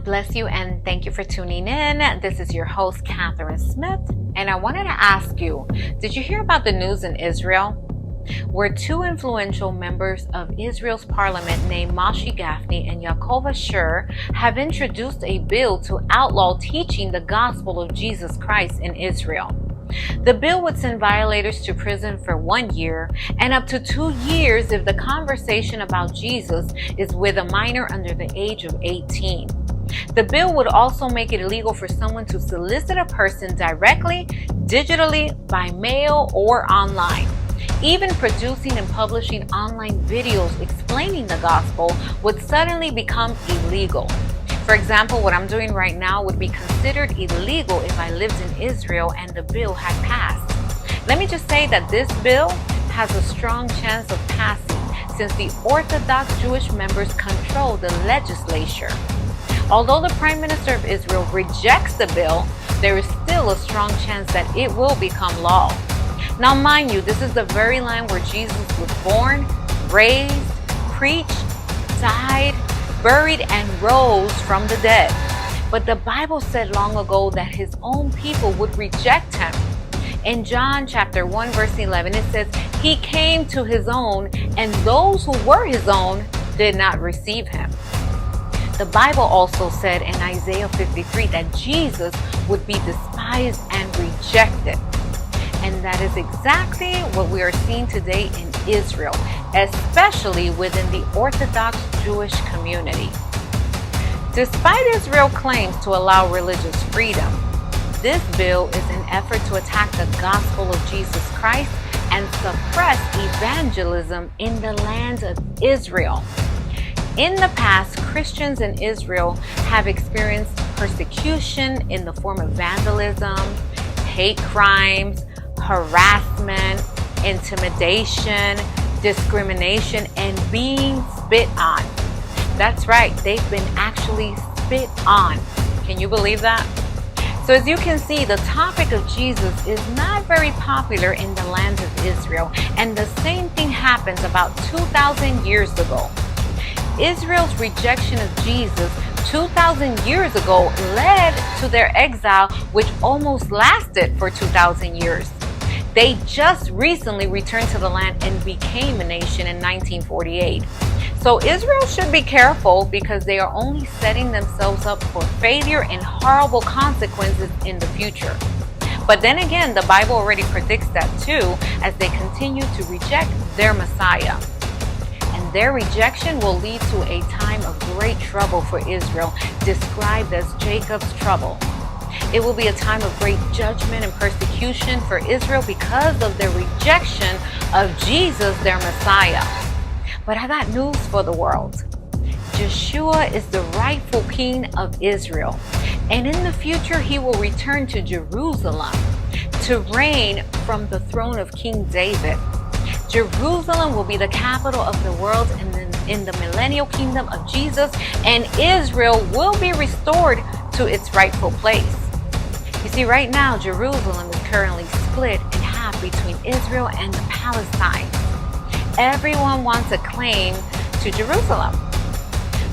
God bless you and thank you for tuning in. This is your host, Catherine Smith, and I wanted to ask you, did you hear about the news in Israel? Where two influential members of Israel's parliament named Moshe Gafni and Yaakov have introduced a bill to outlaw teaching the gospel of Jesus Christ in Israel. The bill would send violators to prison for 1 year and up to 2 years if the conversation about Jesus is with a minor under the age of 18. The bill would also make it illegal for someone to solicit a person directly, digitally, by mail, or online. Even producing and publishing online videos explaining the gospel would suddenly become illegal. For example, what I'm doing right now would be considered illegal if I lived in Israel and the bill had passed. Let me just say that this bill has a strong chance of passing since the Orthodox Jewish members control the legislature. Although the Prime Minister of Israel rejects the bill, there is still a strong chance that it will become law. Now, mind you, this is the very land where Jesus was born, raised, preached, died, buried, and rose from the dead. But the Bible said long ago that his own people would reject him. In John chapter 1 verse 11, it says, "He came to his own, and those who were his own did not receive him." The Bible also said in Isaiah 53 that Jesus would be despised and rejected. And that is exactly what we are seeing today in Israel, especially within the Orthodox Jewish community. Despite Israel's claims to allow religious freedom, this bill is an effort to attack the gospel of Jesus Christ and suppress evangelism in the land of Israel. In the past, Christians in Israel have experienced persecution in the form of vandalism, hate crimes, harassment, intimidation, discrimination, and being spit on. That's right, they've been actually spit on. Can you believe that? So as you can see, the topic of Jesus is not very popular in the land of Israel, and the same thing happens about 2,000 years ago. Israel's rejection of Jesus 2,000 years ago led to their exile, which almost lasted for 2,000 years. They just recently returned to the land and became a nation in 1948. So Israel should be careful because they are only setting themselves up for failure and horrible consequences in the future. But then again, the Bible already predicts that too, as they continue to reject their Messiah. And their rejection will lead to a time of great trouble for Israel, described as Jacob's trouble. It will be a time of great judgment and persecution for Israel because of their rejection of Jesus, their Messiah. But I got news for the world. Yeshua is the rightful king of Israel. And in the future, he will return to Jerusalem to reign from the throne of King David. Jerusalem will be the capital of the world in the millennial kingdom of Jesus, and Israel will be restored to its rightful place. You see, right now, Jerusalem is currently split in half between Israel and Palestine. Everyone wants a claim to Jerusalem.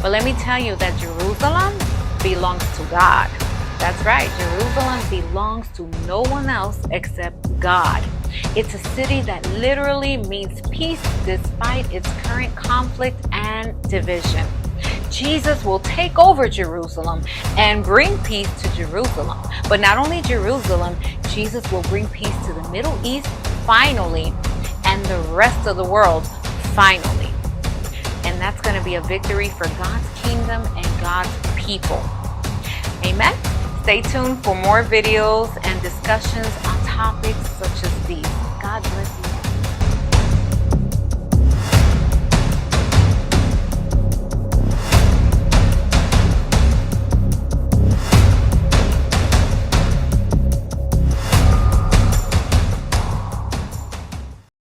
But let me tell you that Jerusalem belongs to God. That's right, Jerusalem belongs to no one else except God. It's a city that literally means peace despite its current conflict and division. Jesus will take over Jerusalem and bring peace to Jerusalem. But not only Jerusalem, Jesus will bring peace to the Middle East finally, and the rest of the world finally. And that's going to be a victory for God's kingdom and God's people. Amen. Stay tuned for more videos and discussions on topics such as these. God bless you.